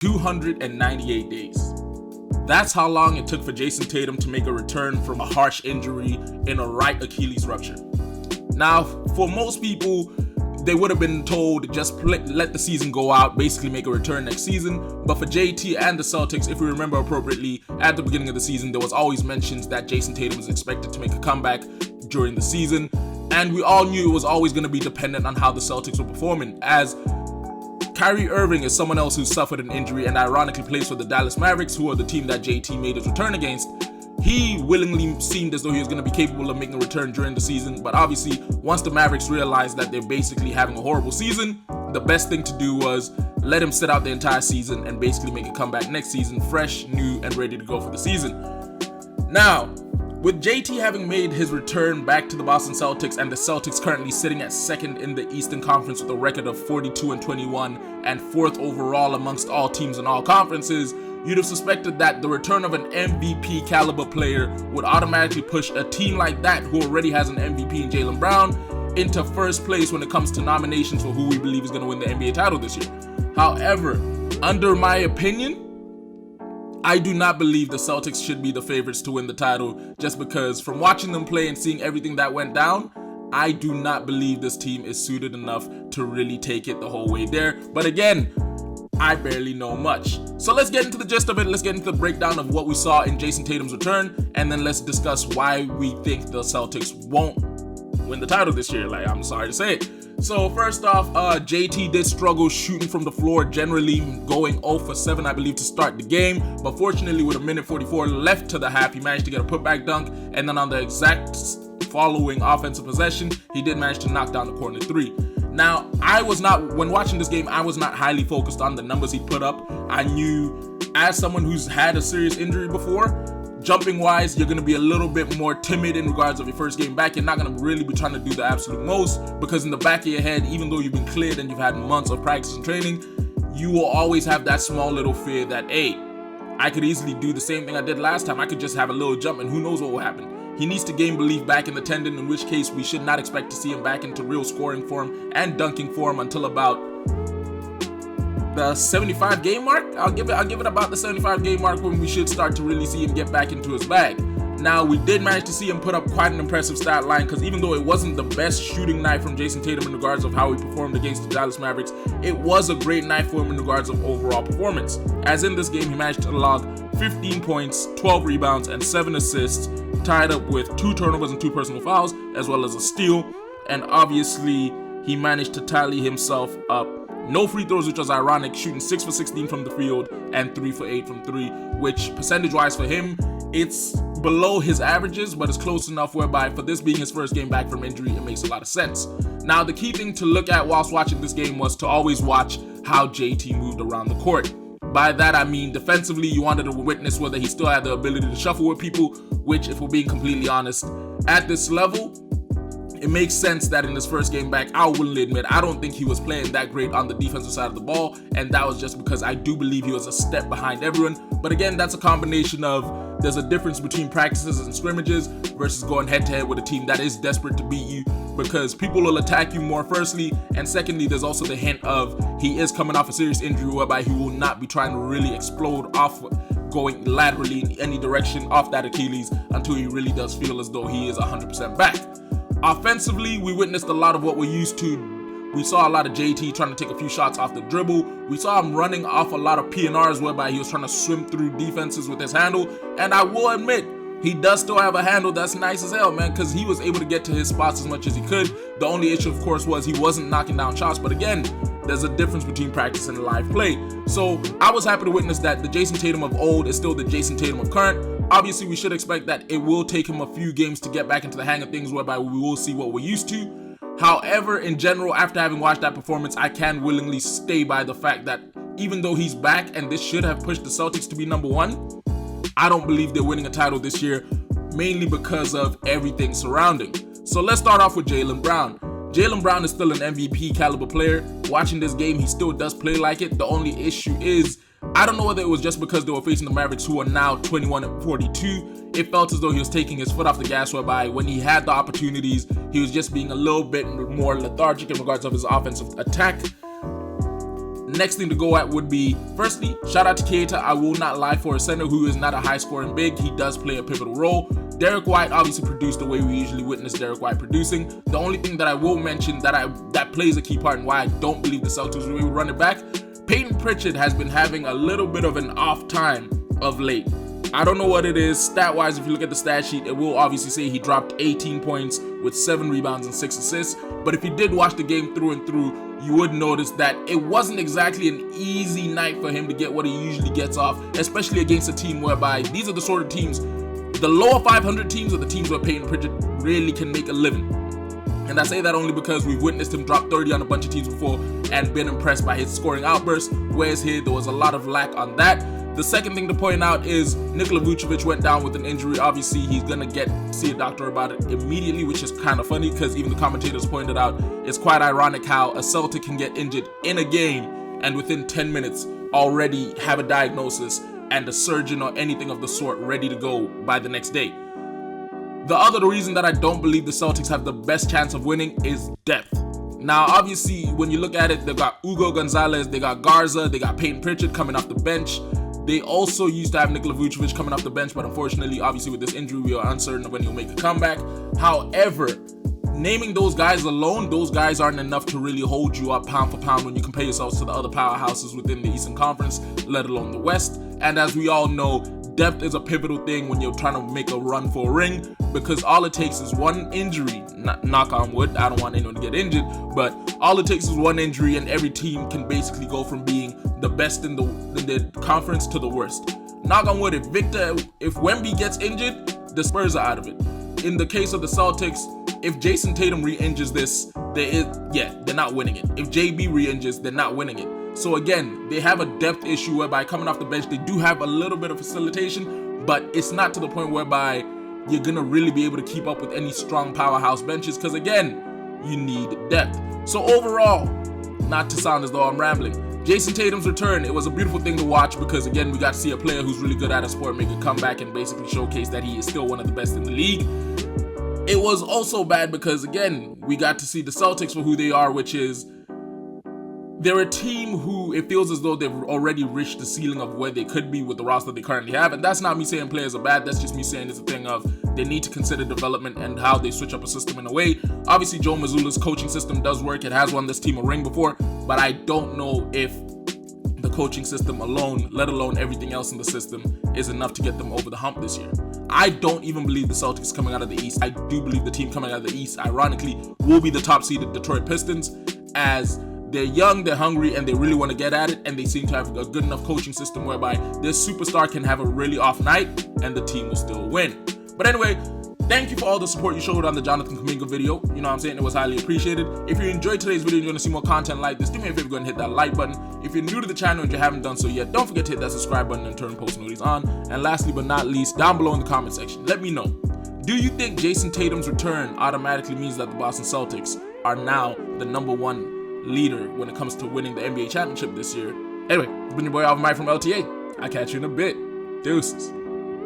298 days. That's how long it took for Jayson Tatum to make a return from a harsh injury in a right Achilles rupture. Now, for most people, they would have been told just let the season go out, basically make a return next season. But for JT and the Celtics, if we remember appropriately, at the beginning of the season, there was always mentions that Jayson Tatum was expected to make a comeback during the season. And we all knew it was always going to be dependent on how the Celtics were performing, as Kyrie Irving is someone else who suffered an injury and ironically plays for the Dallas Mavericks, who are the team that JT made his return against. He willingly seemed as though he was going to be capable of making a return during the season, but obviously once the Mavericks realized that they're basically having a horrible season, the best thing to do was let him sit out the entire season and basically make a comeback next season, fresh, new, and ready to go for the season. Now, with JT having made his return back to the Boston Celtics and the Celtics currently sitting at second in the Eastern Conference with a record of 42-21 and fourth overall amongst all teams in all conferences, you'd have suspected that the return of an MVP caliber player would automatically push a team like that, who already has an MVP in Jaylen Brown, into first place when it comes to nominations for who we believe is going to win the NBA title this year. However, under my opinion, I do not believe the Celtics should be the favorites to win the title, just because from watching them play and seeing everything that went down, I do not believe this team is suited enough to really take it the whole way there. But again, I barely know much. So let's get into the gist of it. Let's get into the breakdown of what we saw in Jayson Tatum's return, and then let's discuss why we think the Celtics won't win the title this year. I'm sorry to say it. So first off, JT did struggle shooting from the floor, generally going 0 for 7, I believe, to start the game. But fortunately, with a minute 44 left to the half, he managed to get a putback dunk. And then on the exact following offensive possession, he did manage to knock down the corner 3. Now, when watching this game, I was not highly focused on the numbers he put up. I knew, as someone who's had a serious injury before, jumping wise, you're going to be a little bit more timid in regards of your first game back. You're not going to really be trying to do the absolute most, because in the back of your head, even though you've been cleared and you've had months of practice and training, you will always have that small little fear that, hey, I could easily do the same thing I did last time. I could just have a little jump and who knows what will happen. He needs to gain belief back in the tendon, in which case we should not expect to see him back into real scoring form and dunking form until about the 75 game mark. I'll give it about the 75 game mark when we should start to really see him get back into his bag. Now, we did manage to see him put up quite an impressive stat line, because even though it wasn't the best shooting night from Jayson Tatum in regards of how he performed against the Dallas Mavericks, it was a great night for him in regards of overall performance. As in this game, he managed to log 15 points, 12 rebounds, and 7 assists, tied up with 2 turnovers and 2 personal fouls, as well as a steal. And obviously, he managed to tally himself up no free throws, which was ironic, shooting 6 for 16 from the field and 3 for 8 from 3, which percentage-wise for him, it's below his averages, but it's close enough whereby for this being his first game back from injury, it makes a lot of sense. Now, the key thing to look at whilst watching this game was to always watch how JT moved around the court. By that, I mean defensively, you wanted to witness whether he still had the ability to shuffle with people, which, if we're being completely honest, at this level, it makes sense that in his first game back, I will admit, I don't think he was playing that great on the defensive side of the ball, and that was just because I do believe he was a step behind everyone. But again, that's a combination of there's a difference between practices and scrimmages versus going head-to-head with a team that is desperate to beat you, because people will attack you more firstly, and secondly, there's also the hint of he is coming off a serious injury whereby he will not be trying to really explode off going laterally in any direction off that Achilles until he really does feel as though he is 100% back. Offensively, we witnessed a lot of what we're used to. We saw a lot of JT trying to take a few shots off the dribble. We saw him running off a lot of P&Rs whereby he was trying to swim through defenses with his handle. And I will admit, he does still have a handle that's nice as hell, man, because he was able to get to his spots as much as he could. The only issue, of course, was he wasn't knocking down shots. But again, there's a difference between practice and live play. So I was happy to witness that the Jayson Tatum of old is still the Jayson Tatum of current. Obviously, we should expect that it will take him a few games to get back into the hang of things, whereby we will see what we're used to. However, in general, after having watched that performance, I can willingly stay by the fact that even though he's back and this should have pushed the Celtics to be number 1, I don't believe they're winning a title this year, mainly because of everything surrounding. So let's start off with Jaylen Brown. Jaylen Brown is still an MVP caliber player. Watching this game, he still does play like it. The only issue is, I don't know whether it was just because they were facing the Mavericks, who are now 21-42. It felt as though he was taking his foot off the gas, whereby when he had the opportunities, he was just being a little bit more lethargic in regards of his offensive attack. next thing to go at would be, firstly, shout out to Keita. I will not lie, for a center who is not a high-scoring big, he does play a pivotal role. Derek White obviously produced the way we usually witness Derek White producing. The only thing that I will mention that plays a key part in why I don't believe the Celtics will run it back, Peyton Pritchard has been having a little bit of an off time of late. I don't know what it is. Stat-wise, if you look at the stat sheet, it will obviously say he dropped 18 points with 7 rebounds and 6 assists. But if you did watch the game through and through, you would notice that it wasn't exactly an easy night for him to get what he usually gets off, especially against a team whereby these are the sort of teams, the lower 500 teams are the teams where Peyton Pritchard really can make a living. And I say that only because we've witnessed him drop 30 on a bunch of teams before and been impressed by his scoring outbursts, whereas here there was a lot of lack on that. The second thing to point out is Nikola Vucevic went down with an injury. Obviously, he's going to see a doctor about it immediately, which is kind of funny because even the commentators pointed out it's quite ironic how a Celtic can get injured in a game and within 10 minutes already have a diagnosis and a surgeon or anything of the sort ready to go by the next day. The other reason that I don't believe the Celtics have the best chance of winning is depth. Now, obviously, when you look at it, they got Hugo Gonzalez, they got Garza, they got Peyton Pritchard coming off the bench. They also used to have Nikola Vucevic coming off the bench, but unfortunately, obviously, with this injury, we are uncertain of when he'll make a comeback. However, naming those guys alone, those guys aren't enough to really hold you up pound for pound when you compare yourselves to the other powerhouses within the Eastern Conference, let alone the West. And as we all know, depth is a pivotal thing when you're trying to make a run for a ring, because all it takes is one injury, knock on wood, I don't want anyone to get injured, but all it takes is one injury and every team can basically go from being the best in the conference to the worst. Knock on wood, if Wemby gets injured, the Spurs are out of it. In the case of the Celtics, if Jayson Tatum re-injures this, they're not winning it. If JB re-injures, they're not winning it. So again, they have a depth issue whereby coming off the bench, they do have a little bit of facilitation, but it's not to the point whereby you're going to really be able to keep up with any strong powerhouse benches because, again, you need depth. So overall, not to sound as though I'm rambling, Jayson Tatum's return, it was a beautiful thing to watch because, again, we got to see a player who's really good at a sport make a comeback and basically showcase that he is still one of the best in the league. It was also bad because, again, we got to see the Celtics for who they are, which is they're a team who it feels as though they've already reached the ceiling of where they could be with the roster they currently have. And that's not me saying players are bad. That's just me saying it's a thing of they need to consider development and how they switch up a system in a way. Obviously, Joe Mazzulla's coaching system does work. It has won this team a ring before. But I don't know if the coaching system alone, let alone everything else in the system, is enough to get them over the hump this year. I don't even believe the Celtics coming out of the East. I do believe the team coming out of the East, ironically, will be the top-seeded Detroit Pistons, as they're young, they're hungry, and they really want to get at it, and they seem to have a good enough coaching system whereby their superstar can have a really off night, and the team will still win. But anyway, thank you for all the support you showed on the Jonathan Kuminga video. You know what I'm saying? It was highly appreciated. If you enjoyed today's video and you want to see more content like this, do me a favor, go ahead and hit that like button. If you're new to the channel and you haven't done so yet, don't forget to hit that subscribe button and turn post notifications on. And lastly but not least, down below in the comment section, let me know, do you think Jayson Tatum's return automatically means that the Boston Celtics are now the #1 leader when it comes to winning the NBA championship this year? Anyway, it's been your boy Alvin Mike from L.T.A. I'll catch you in a bit. Deuces.